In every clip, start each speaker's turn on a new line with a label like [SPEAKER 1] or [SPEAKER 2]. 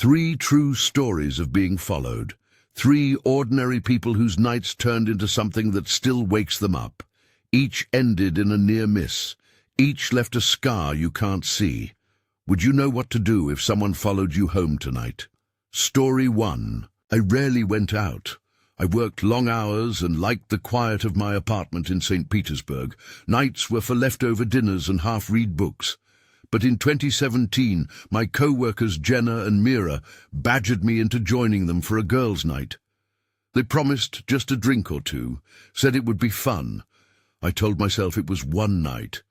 [SPEAKER 1] Three true stories of being followed. Three ordinary people whose nights turned into something that still wakes them up. Each ended in a near miss. Each left a scar you can't see. Would you know what to do if someone followed you home tonight? Story 1. I rarely went out. I worked long hours and liked the quiet of my apartment in St. Petersburg. Nights were for leftover dinners and half-read books. But in 2017, my co-workers Jenna and Mira badgered me into joining them for a girls' night. They promised just a drink or two, said it would be fun. I told myself it was one night.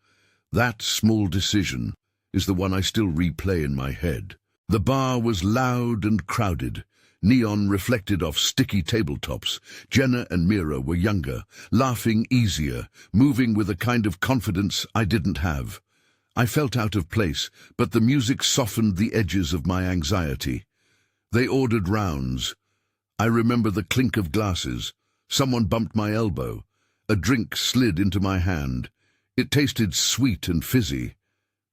[SPEAKER 1] That small decision is the one I still replay in my head. The bar was loud and crowded. Neon reflected off sticky tabletops. Jenna and Mira were younger, laughing easier, moving with a kind of confidence I didn't have. I felt out of place, but the music softened the edges of my anxiety. They ordered rounds. I remember the clink of glasses. Someone bumped my elbow. A drink slid into my hand. It tasted sweet and fizzy.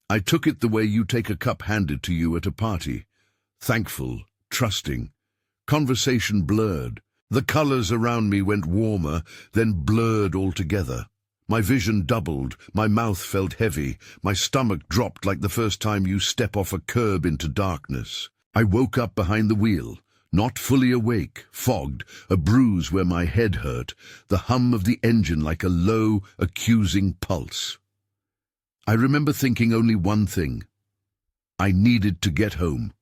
[SPEAKER 1] I took it the way you take a cup handed to you at a party. Thankful, trusting. Conversation blurred. The colors around me went warmer, then blurred altogether. My vision doubled, my mouth felt heavy, my stomach dropped like the first time you step off a curb into darkness. I woke up behind the wheel, not fully awake, fogged, a bruise where my head hurt, the hum of the engine like a low, accusing pulse. I remember thinking only one thing. I needed to get home.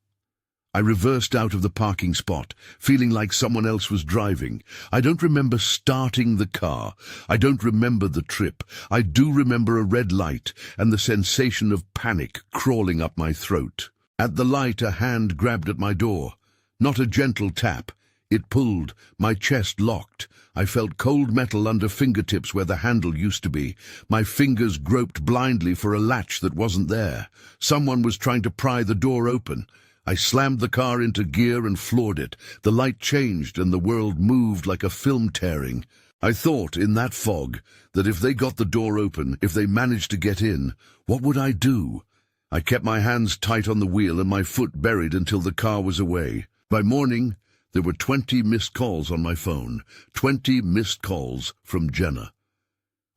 [SPEAKER 1] I reversed out of the parking spot, feeling like someone else was driving. I don't remember starting the car. I don't remember the trip. I do remember a red light and the sensation of panic crawling up my throat. At the light, a hand grabbed at my door. Not a gentle tap. It pulled. My chest locked. I felt cold metal under fingertips where the handle used to be. My fingers groped blindly for a latch that wasn't there. Someone was trying to pry the door open. I slammed the car into gear and floored it. The light changed and the world moved like a film tearing. I thought, in that fog, that if they got the door open, if they managed to get in, what would I do? I kept my hands tight on the wheel and my foot buried until the car was away. By morning, there were 20 missed calls on my phone. 20 missed calls from Jenna.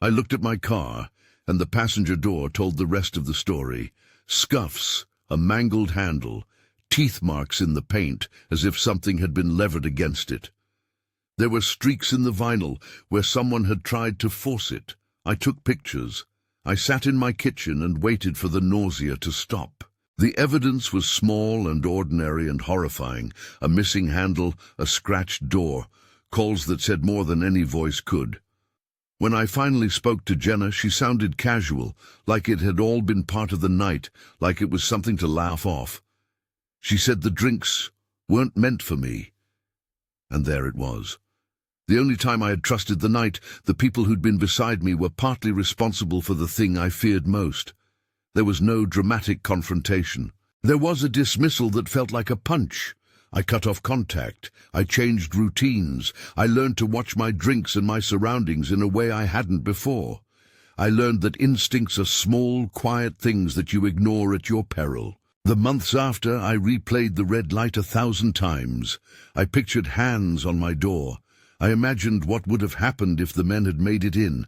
[SPEAKER 1] I looked at my car, and the passenger door told the rest of the story. Scuffs, a mangled handle, teeth marks in the paint, as if something had been levered against it. There were streaks in the vinyl where someone had tried to force it. I took pictures. I sat in my kitchen and waited for the nausea to stop. The evidence was small and ordinary and horrifying. A missing handle, a scratched door, calls that said more than any voice could. When I finally spoke to Jenna, she sounded casual, like it had all been part of the night, like it was something to laugh off. She said the drinks weren't meant for me. And there it was. The only time I had trusted the night, the people who'd been beside me were partly responsible for the thing I feared most. There was no dramatic confrontation. There was a dismissal that felt like a punch. I cut off contact. I changed routines. I learned to watch my drinks and my surroundings in a way I hadn't before. I learned that instincts are small, quiet things that you ignore at your peril. The months after, I replayed the red light 1,000 times. I pictured hands on my door. I imagined what would have happened if the men had made it in.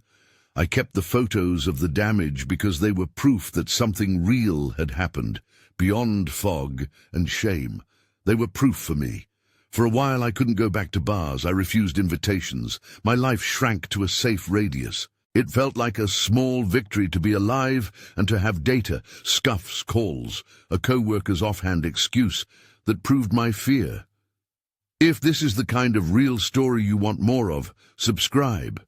[SPEAKER 1] I kept the photos of the damage because they were proof that something real had happened, beyond fog and shame. They were proof for me. For a while I couldn't go back to bars. I refused invitations. My life shrank to a safe radius. It felt like a small victory to be alive and to have data, scuffs, calls, a co-worker's offhand excuse that proved my fear. If this is the kind of real story you want more of, subscribe.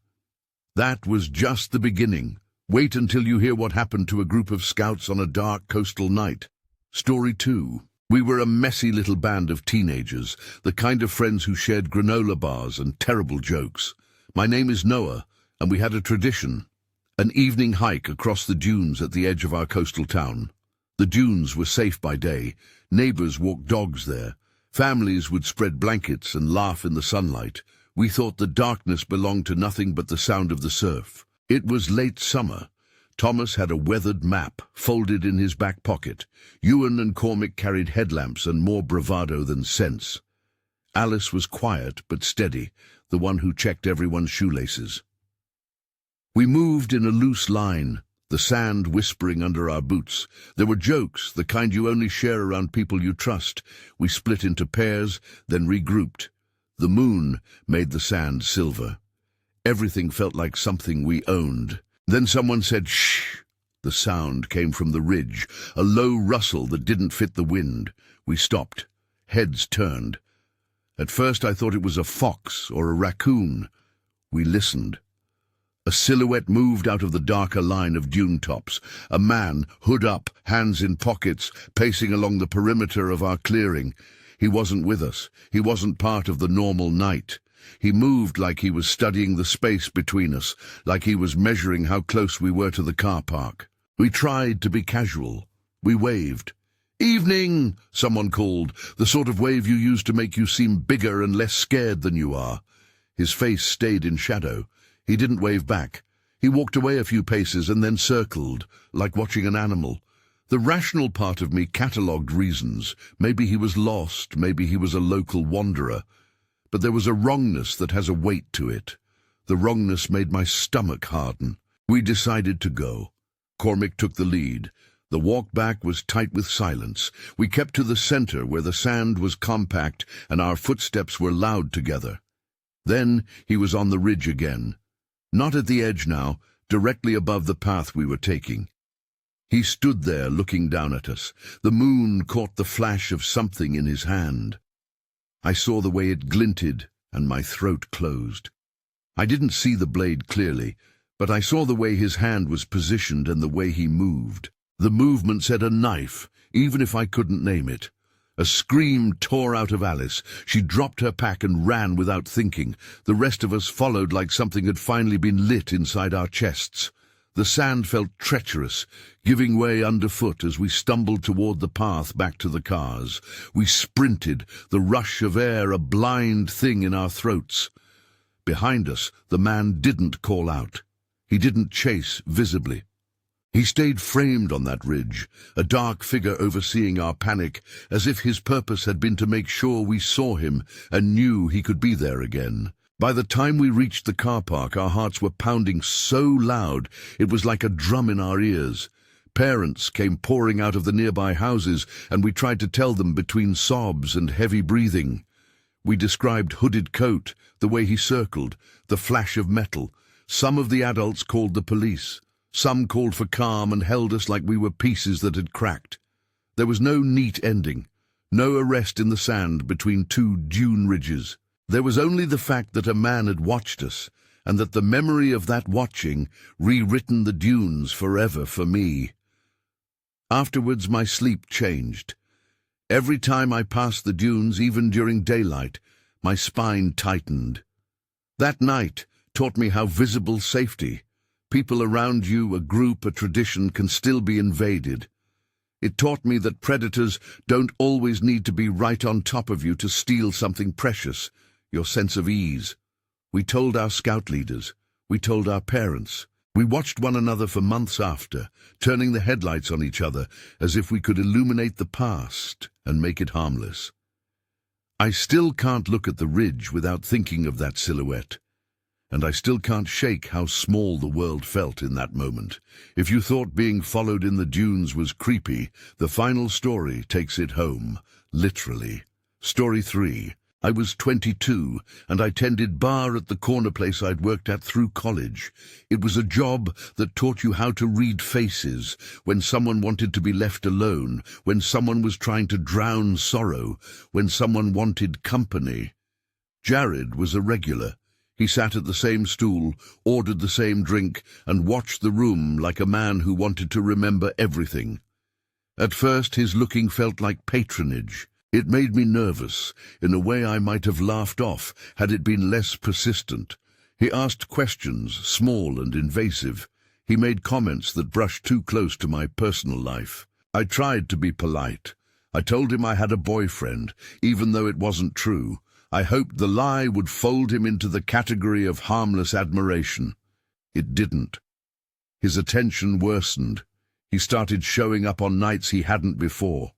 [SPEAKER 1] That was just the beginning. Wait until you hear what happened to a group of scouts on a dark coastal night. Story 2. We were a messy little band of teenagers, the kind of friends who shared granola bars and terrible jokes. My name is Noah, and we had a tradition, an evening hike across the dunes at the edge of our coastal town. The dunes were safe by day. Neighbors walked dogs there. Families would spread blankets and laugh in the sunlight. We thought the darkness belonged to nothing but the sound of the surf. It was late summer. Thomas had a weathered map folded in his back pocket. Ewan and Cormac carried headlamps and more bravado than sense. Alice was quiet but steady, the one who checked everyone's shoelaces. We moved in a loose line, the sand whispering under our boots. There were jokes, the kind you only share around people you trust. We split into pairs, then regrouped. The moon made the sand silver. Everything felt like something we owned. Then someone said, "Shh!" The sound came from the ridge, a low rustle that didn't fit the wind. We stopped. Heads turned. At first I thought it was a fox or a raccoon. We listened. A silhouette moved out of the darker line of dune tops. A man, hood up, hands in pockets, pacing along the perimeter of our clearing. He wasn't with us. He wasn't part of the normal night. He moved like he was studying the space between us, like he was measuring how close we were to the car park. We tried to be casual. We waved. "Evening," someone called, the sort of wave you use to make you seem bigger and less scared than you are. His face stayed in shadow. He didn't wave back. He walked away a few paces and then circled, like watching an animal. The rational part of me catalogued reasons. Maybe he was lost, maybe he was a local wanderer. But there was a wrongness that has a weight to it. The wrongness made my stomach harden. We decided to go. Cormac took the lead. The walk back was tight with silence. We kept to the center where the sand was compact and our footsteps were loud together. Then he was on the ridge again. Not at the edge now, directly above the path we were taking. He stood there looking down at us. The moon caught the flash of something in his hand. I saw the way it glinted, and my throat closed. I didn't see the blade clearly, but I saw the way his hand was positioned and the way he moved. The movement said a knife, even if I couldn't name it. A scream tore out of Alice. She dropped her pack and ran without thinking. The rest of us followed like something had finally been lit inside our chests. The sand felt treacherous, giving way underfoot as we stumbled toward the path back to the cars. We sprinted, the rush of air a blind thing in our throats. Behind us, the man didn't call out. He didn't chase visibly. He stayed framed on that ridge, a dark figure overseeing our panic, as if his purpose had been to make sure we saw him and knew he could be there again. By the time we reached the car park, our hearts were pounding so loud it was like a drum in our ears. Parents came pouring out of the nearby houses, and we tried to tell them between sobs and heavy breathing. We described hooded coat, the way he circled, the flash of metal. Some of the adults called the police. Some called for calm and held us like we were pieces that had cracked. There was no neat ending, no arrest in the sand between two dune ridges. There was only the fact that a man had watched us, and that the memory of that watching rewritten the dunes forever for me. Afterwards, my sleep changed. Every time I passed the dunes, even during daylight, my spine tightened. That night taught me how visible safety, people around you, a group, a tradition, can still be invaded. It taught me that predators don't always need to be right on top of you to steal something precious, your sense of ease. We told our scout leaders. We told our parents. We watched one another for months after, turning the headlights on each other as if we could illuminate the past and make it harmless. I still can't look at the ridge without thinking of that silhouette. And I still can't shake how small the world felt in that moment. If you thought being followed in the dunes was creepy, the final story takes it home, literally. Story 3. I was 22, and I tended bar at the corner place I'd worked at through college. It was a job that taught you how to read faces, when someone wanted to be left alone, when someone was trying to drown sorrow, when someone wanted company. Jared was a regular. He sat at the same stool, ordered the same drink, and watched the room like a man who wanted to remember everything. At first, his looking felt like patronage. It made me nervous, in a way I might have laughed off had it been less persistent. He asked questions, small and invasive. He made comments that brushed too close to my personal life. I tried to be polite. I told him I had a boyfriend, even though it wasn't true. I hoped the lie would fold him into the category of harmless admiration. It didn't. His attention worsened. He started showing up on nights he hadn't before.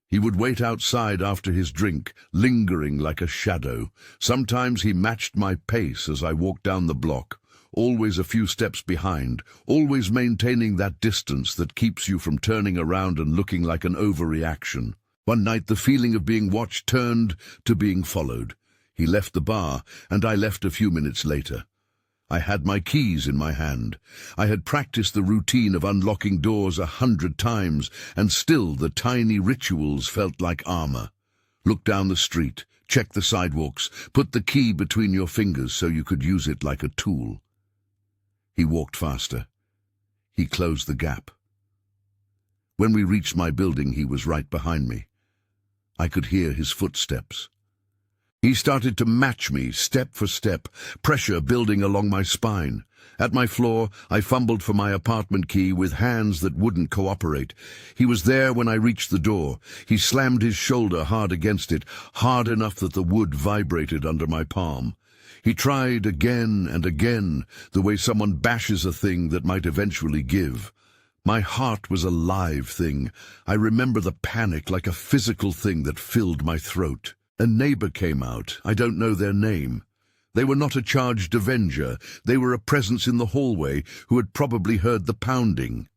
[SPEAKER 1] He would wait outside after his drink, lingering like a shadow. Sometimes he matched my pace as I walked down the block, always a few steps behind, always maintaining that distance that keeps you from turning around and looking like an overreaction. One night the feeling of being watched turned to being followed. He left the bar, and I left a few minutes later. I had my keys in my hand. I had practiced the routine of unlocking doors 100 times, and still the tiny rituals felt like armor. Look down the street, check the sidewalks, put the key between your fingers so you could use it like a tool. He walked faster. He closed the gap. When we reached my building, he was right behind me. I could hear his footsteps. He started to match me, step for step, pressure building along my spine. At my floor, I fumbled for my apartment key with hands that wouldn't cooperate. He was there when I reached the door. He slammed his shoulder hard against it, hard enough that the wood vibrated under my palm. He tried again and again, the way someone bashes a thing that might eventually give. My heart was a live thing. I remember the panic like a physical thing that filled my throat. A neighbor came out. I don't know their name. They were not a charged avenger. They were a presence in the hallway who had probably heard the pounding.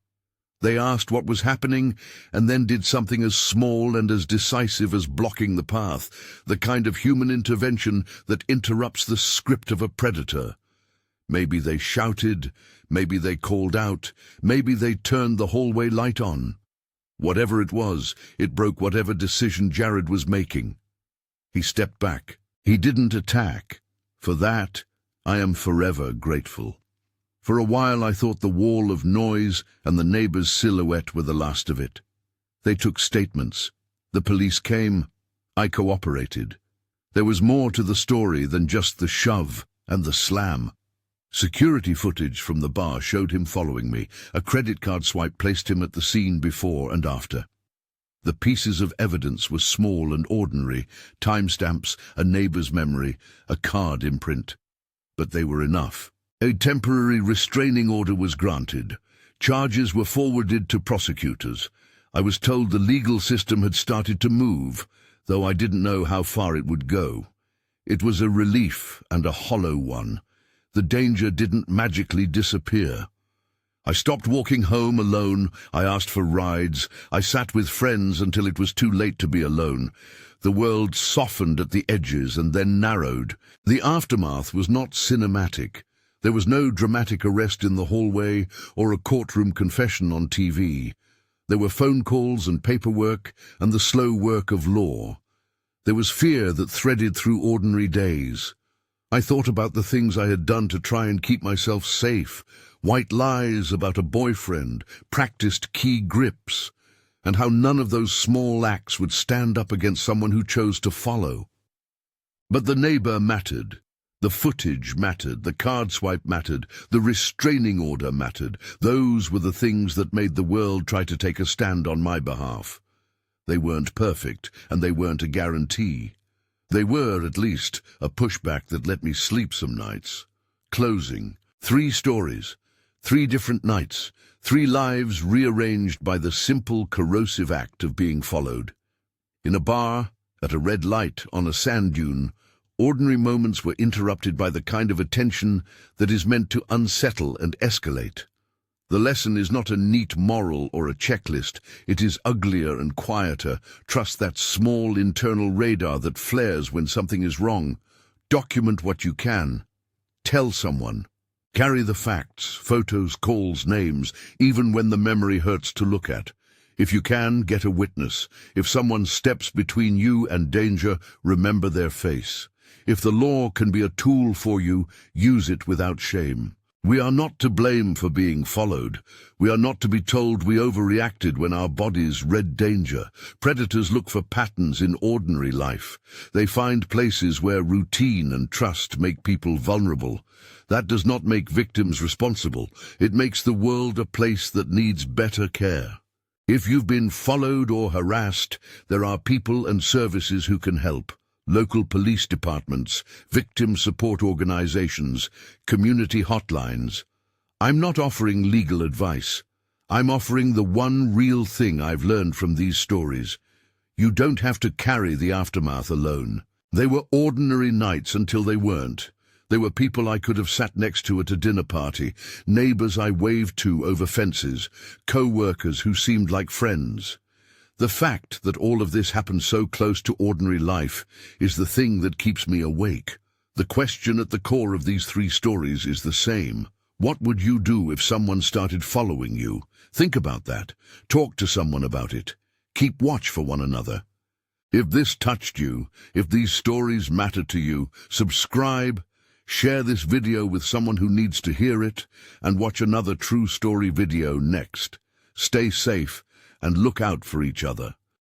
[SPEAKER 1] They asked what was happening, and then did something as small and as decisive as blocking the path, the kind of human intervention that interrupts the script of a predator. Maybe they shouted, maybe they called out, maybe they turned the hallway light on. Whatever it was, it broke whatever decision Jared was making. He stepped back. He didn't attack. For that, I am forever grateful. For a while I thought the wall of noise and the neighbor's silhouette were the last of it. They took statements. The police came. I cooperated. There was more to the story than just the shove and the slam. Security footage from the bar showed him following me. A credit card swipe placed him at the scene before and after. The pieces of evidence were small and ordinary, timestamps, a neighbor's memory, a card imprint. But they were enough. A temporary restraining order was granted. Charges were forwarded to prosecutors. I was told the legal system had started to move, though I didn't know how far it would go. It was a relief, and a hollow one. The danger didn't magically disappear. I stopped walking home alone. I asked for rides. I sat with friends until it was too late to be alone. The world softened at the edges and then narrowed. The aftermath was not cinematic. There was no dramatic arrest in the hallway or a courtroom confession on TV. There were phone calls and paperwork and the slow work of law. There was fear that threaded through ordinary days. I thought about the things I had done to try and keep myself safe. White lies about a boyfriend, practiced key grips, and how none of those small acts would stand up against someone who chose to follow. But the neighbor mattered. The footage mattered, the card swipe mattered, the restraining order mattered. Those were the things that made the world try to take a stand on my behalf. They weren't perfect, and they weren't a guarantee. They were, at least, a pushback that let me sleep some nights. Closing. 3 stories. 3 different nights. 3 lives rearranged by the simple, corrosive act of being followed. In a bar, at a red light, on a sand dune, ordinary moments were interrupted by the kind of attention that is meant to unsettle and escalate. The lesson is not a neat moral or a checklist. It is uglier and quieter. Trust that small internal radar that flares when something is wrong. Document what you can. Tell someone. Carry the facts, photos, calls, names, even when the memory hurts to look at. If you can, get a witness. If someone steps between you and danger, remember their face. If the law can be a tool for you, use it without shame. We are not to blame for being followed. We are not to be told we overreacted when our bodies read danger. Predators look for patterns in ordinary life. They find places where routine and trust make people vulnerable. That does not make victims responsible. It makes the world a place that needs better care. If you've been followed or harassed, there are people and services who can help. Local police departments, victim support organizations, community hotlines. I'm not offering legal advice. I'm offering the one real thing I've learned from these stories. You don't have to carry the aftermath alone. They were ordinary nights until they weren't. They were people I could have sat next to at a dinner party, neighbors I waved to over fences, co-workers who seemed like friends. The fact that all of this happened so close to ordinary life is the thing that keeps me awake. The question at the core of these three stories is the same. What would you do if someone started following you? Think about that. Talk to someone about it. Keep watch for one another. If this touched you, if these stories matter to you, subscribe, share this video with someone who needs to hear it, and watch another true story video next. Stay safe and look out for each other.